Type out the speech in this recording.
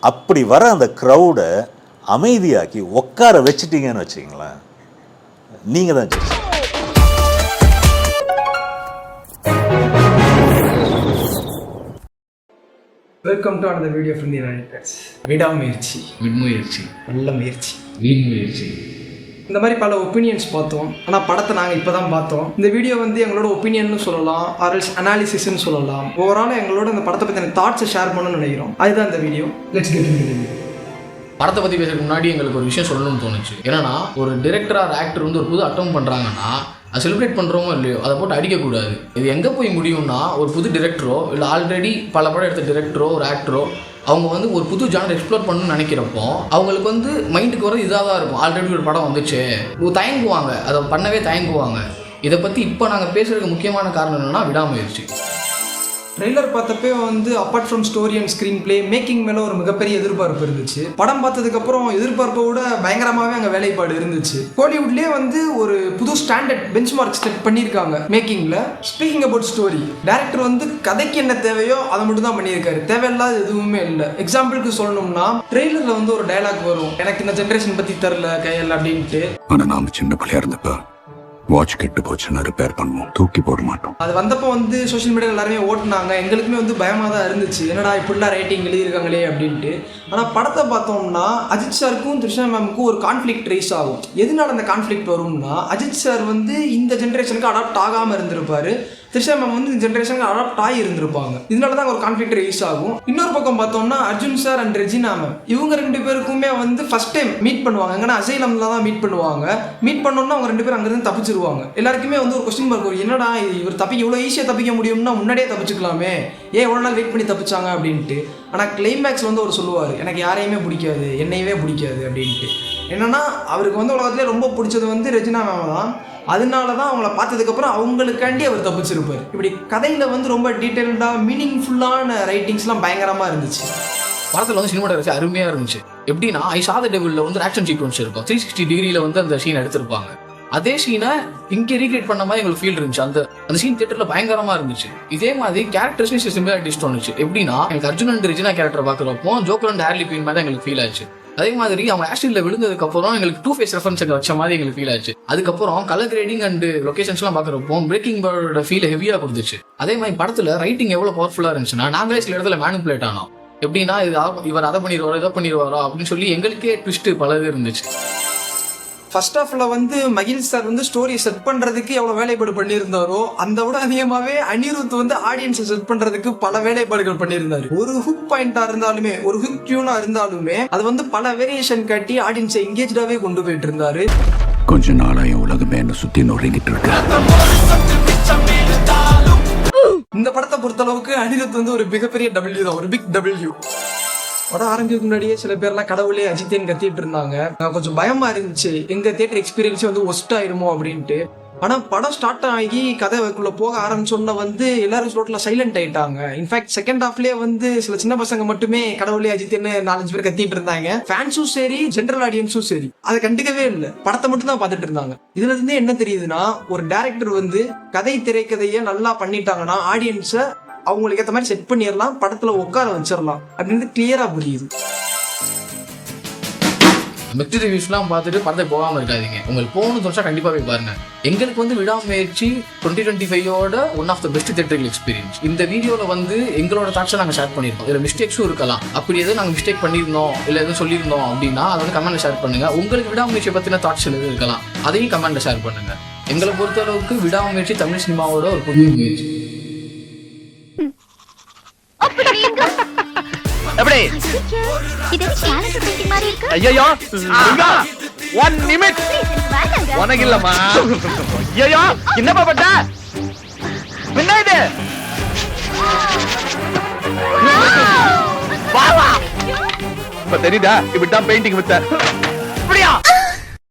அப்படி வர அந்த கிரௌட அமைதியாக்கி உட்கார வச்சிட்டீங்கன்னு வச்சுங்களேன், நீங்க தான் judge. Welcome to another video from the writers. விடாமுயற்சி, விண்முயற்சி, நல்ல முயற்சி, வீண்முயற்சி, இந்த மாதிரி பல ஒப்பீனியன்ஸ் பார்த்தோம். ஆனால் படத்தை நாங்கள் இப்போ தான் பார்த்தோம். இந்த வீடியோ வந்து எங்களோட ஒப்பீனியன்னு சொல்லலாம், ஆர்எல்ஸ் அனாலிசிஸ்ன்னு சொல்லலாம். ஓவரால் எங்களோட இந்த படத்தை பற்றின தாட்ஸை ஷேர் பண்ணணும்னு நினைக்கிறோம். அதுதான் இந்த video. Let's get into the video. படத்தை பற்றி பேசுறதுக்கு முன்னாடி எங்களுக்கு ஒரு விஷயம் சொல்லணும்னு தோணுச்சு. ஏன்னா ஒரு டிரெக்டர் ஆர் ஆக்டர் வந்து ஒரு புது அட்டம் பண்ணுறாங்கன்னா அது செலிப்ரேட் பண்ணுறோமோ இல்லையோ அதை போட்டு அடிக்கக்கூடாது. இது எங்கே போய் முடியும்னா, ஒரு புது டிரெக்டரோ இல்லை ஆல்ரெடி பல படம் எடுத்த டிரெக்டரோ ஒரு ஆக்டரோ அவங்க வந்து ஒரு புது ஜானர் எக்ஸ்ப்ளோர் பண்ணணும்னு நினைக்கிறப்போ அவங்களுக்கு வந்து மைண்டுக்கு வர இதாக தான் இருக்கும். ஆல்ரெடி ஒரு படம் வந்துச்சு, தயங்குவாங்க, அதை பண்ணவே தயங்குவாங்க. இதை பற்றி இப்போ நாங்கள் பேசுகிறதுக்கு முக்கியமான காரணம் என்னென்னா விடாமுயற்சி. ட்ரெய்லர் பார்த்தப்பே வந்து apart from story and screen play making மேலே ஒரு மிகப்பெரிய எதிர்பார்ப்பு இருந்துச்சு. படம் பார்த்ததுக்கப்புறம் எதிர்பார்ப்பை விட பயங்கரமாகவே அங்கே வேலைப்பாடு இருந்துச்சு. ஹாலிவுட்லேயே வந்து ஒரு புது ஸ்டாண்டர்ட் பெஞ்ச் மார்க் செட் பண்ணியிருக்காங்க மேக்கிங்கில். ஸ்பீக்கிங் அபவுட் ஸ்டோரி, டேரக்டர் வந்து கதைக்கு என்ன தேவையோ அதை மட்டும் தான் பண்ணியிருக்காரு, தேவையில்லாத எதுவுமே இல்லை. எக்ஸாம்பிளுக்கு சொல்லணும்னா ட்ரெய்லரில் வந்து ஒரு டைலாக் வரும், எனக்கு இந்த ஜென்ரேஷன் பற்றி தெரில கையில் அப்படின்ட்டு. ஆனால் நாம் சின்ன பிள்ளையா இருந்தப்ப வாட்ச் கெட்டு போச்சுன்னா ரிப்பேர் பண்ணுவோம், தூக்கி போட மாட்டோம். அது வந்தப்போ வந்து சோஷியல் மீடியா எல்லாருமே ஓட்டுனாங்க. எங்களுக்குமே வந்து பயமாக தான் இருந்துச்சு, என்னடா இப்படிலாம் ரைட்டிங் எழுதியிருக்காங்களே அப்படின்ட்டு. ஆனால் படத்தை பார்த்தோம்னா அஜித் சாருக்கும் த்ரிஷா மேமுக்கும் ஒரு கான்ஃப்ளிக்ட் ரைஸ் ஆகும். எதனால அந்த கான்ஃப்ளிக்ட் வரும்னா, அஜித் சார் வந்து இந்த ஜென்ரேஷனுக்கு அடாப்ட் ஆகாமல் இருந்திருப்பாரு, த்ரிஷா மேம் வந்து இந்த ஜென்ரேஷனுக்கு அடாப்ட் ஆகி இருந்திருப்பாங்க. இதனால தான் ஒரு கான்ஃப்ளிக்ட் ரைஸ் ஆகும். இன்னொரு பக்கம் பார்த்தோம்னா Arjun sir and Regina ma'am, இவங்க ரெண்டு பேருக்குமே வந்து ஃபர்ஸ்ட் டைம் மீட் பண்ணுவாங்க. எங்கன்னா அசைலம்ல தான் மீட் பண்ணுவாங்க. மீட் பண்ணோம்னா அவங்க ரெண்டு பேரும் அங்கிருந்து தப்பிச்சிருவாங்க. எல்லாருக்குமே வந்து ஒரு கொஸ்டின் மார்க் வரும், என்னடா இவர் தப்பிக்க இவ்வளோ ஈஸியாக தப்பிக்க முடியும்னா முன்னாடியே தப்பிச்சுக்கலாமே, ஏன் எவ்வளோ நாள் வெயிட் பண்ணி தப்பிச்சாங்க அப்படின்ட்டு. ஆனால் கிளைமேக்ஸ் வந்து அவர் சொல்லுவார், எனக்கு யாரையுமே பிடிக்காது, என்னையவே பிடிக்காது அப்படின்ட்டு. என்னன்னா அவருக்கு வந்து உலகத்திலே ரொம்ப பிடிச்சது வந்து ரெஜினா மேம் தான். அதனால தான் அவங்கள பார்த்ததுக்கப்புறம் அவங்களுக்காண்டி அவர் தப்பிச்சிருப்பார். இப்படி கதையில் வந்து ரொம்ப டீட்டெயில்டாக மீனிங்ஃபுல்லான ரைட்டிங்ஸ்லாம் பயங்கரமாக இருந்துச்சு. படத்தில் வந்து சினிமாட்டோகிராஃபி அருமையாக இருந்துச்சு. எப்படின்னா ஐ சா தி டெவில்ல வந்து ஆக்ஷன் சீக்வன்ஸ் இருக்கும், 360 டிகிரியில் வந்து அந்த சீன் எடுத்திருப்பாங்க. அதே சீனை இங்கே ரீக்ரியேட் பண்ண மாதிரி எங்களுக்கு ஃபீல் இருந்துச்சு. அந்த சீன் தியேட்டரில் பயங்கரமாக இருந்துச்சு. இதே மாதிரி கேரக்டர்ஸ் சிமிலாரிட்டிஸ் தோணுச்சு. எப்படின்னா எனக்கு அர்ஜுன் அண்ட் ரெஜினா கேரக்டர் பார்க்குறப்போ ஜோக்கர் அண்ட் ஹேர்லி குயின் மாதிரி தான் எங்களுக்கு ஃபீல் ஆச்சு. அதே மாதிரி அவங்க ஆக்சிடென்ட்ல விழுந்ததுக்கு அப்புறம் எங்களுக்கு 2 ஃபேஸ் ரெஃபரன்ஸ் வச்ச மாதிரி எங்களுக்கு ஃபீல் ஆச்சு. அதுக்கப்புறம் கலர் கிரேடிங் அண்ட் லொகேஷன்ஸ்லாம் பார்க்குறப்போ பிரேக்கிங் பேடோட ஃபீல் ஹெவியாக கொடுத்துச்சு. அதே மாதிரி படத்தில் ரைட்டிங் எவ்வளோ பவர்ஃபுல்லாக இருந்துச்சுன்னா, நாங்களே சில இடத்துல மேனிபுலேட் ஆனோம். எப்படின்னா இவர் அதை பண்ணிடுவாரோ இதை பண்ணிடுவாரோ அப்படின்னு சொல்லி எங்களுக்கே ட்விஸ்ட் பலது இருந்துச்சு. ஃபர்ஸ்ட் ஆஃப்ல வந்து மகிழ் சார் வந்து ஸ்டோரியை செட் பண்றதுக்கு எவ்வளவு வேலைப்பாடு பண்ணியிருந்தாரோ அந்த விட அதிகமாகவே அனிருத் வந்து ஆடியன்ஸை செட் பண்றதுக்கு பல வேலைப்பாடுகள் பண்ணியிருந்தாரு. ஒரு ஹுக் பாயிண்டா இருந்தாலுமே, ஒரு ஹுக் டியூனா இருந்தாலுமே அது வந்து பல வேரியேஷன் காட்டி ஆடியன்ஸை எங்கேஜாவே கொண்டு போயிட்டு இருந்தாரு. கொஞ்ச நாளா என் உலகமே என்ன சுத்தி நுழைங்கிட்டு இருக்கு. இந்த படத்தை பொறுத்தளவுக்கு அனிருத் வந்து ஒரு மிகப்பெரிய டபிள்யூ தான், ஒரு பிக் டபிள்யூ. படம் ஆரம்பிக்கு முன்னாடியே சில பேர்லாம் கடவுளே அஜித்தேன்னு கத்திட்டு இருந்தாங்க. கொஞ்சம் பயமா இருந்துச்சு, எங்க தியேட்டர் எக்ஸ்பீரியன்ஸே வந்து ஒஸ்ட் ஆயிருமோ அப்படின்ட்டு. ஆனா படம் ஸ்டார்ட் ஆகி கதைக்குள்ள போக ஆரம்பிச்சோன்னா வந்து எல்லாரும் ஸ்லோட்ல சைலண்ட் ஆயிட்டாங்க. இன்ஃபேக்ட் செகண்ட் ஹாஃப்லயே வந்து சில சின்ன பசங்க மட்டுமே கடவுளே அஜித்தேன்னு 4-5 பேர் கத்திட்டு இருந்தாங்க. ஃபேன்ஸும் சரி, ஜென்ரல் ஆடியன்ஸும் சரி அதை கண்டுக்கவே இல்லை, படத்தை மட்டும் தான் பார்த்துட்டு இருந்தாங்க. இதுல இருந்தே என்ன தெரியுதுன்னா, ஒரு டைரக்டர் வந்து கதை திரைக்கதையை நல்லா பண்ணிட்டாங்கன்னா ஆடியன்ஸை அவங்களுக்கு ஏற்ற மாதிரி செட் பண்ணிடலாம், படத்துல உட்கார வச்சிடலாம் அப்படின்னு கிளியரா புரியுது. மிக்ஸ்டு ரிவ்யூஸ்லாம் பார்த்துட்டு படத்துக்கு போகாமல் இருக்காதீங்க. உங்களுக்கு போகணும்னு தோணுச்சா கண்டிப்பாக போய் பாருங்க. எங்களுக்கு வந்து விடாமுயற்சி 2025ஓட one of the best theatrical experience. இந்த வீடியோவில் வந்து எங்களோட தாட்ஸை நாங்கள் ஷேர் பண்ணியிருக்கோம். இதில் மிஸ்டேக்ஸும் இருக்கலாம். அப்படி எதுவும் நாங்கள் மிஸ்டேக் பண்ணியிருந்தோம் இல்லை எதுவும் சொல்லியிருந்தோம் அப்படின்னா அதை வந்து கமெண்ட்டில் ஷேர் பண்ணுங்க. உங்களுக்கு விடாமுயற்சியை பற்றின தாட்ஸ் எதுவும் இருக்கலாம், அதையும் கமெண்ட்டில் ஷேர் பண்ணுங்க. எங்களை பொறுத்தளவுக்கு விடாமுயற்சி தமிழ் சினிமாவோட ஒரு புதிய முயற்சி. எப்படி இது சேலஞ்ச் பெயிண்டிங் மாதிரி இருக்கு. ஐயோ 1 நிமிட் உனக்கு இல்லம்மா. ஐயோ என்னப்பா பட்ட என்ன இது? வா வா இப்ப தெரியுதா இப்படிதான் பெயிண்டிங் வித்த. அப்படியா?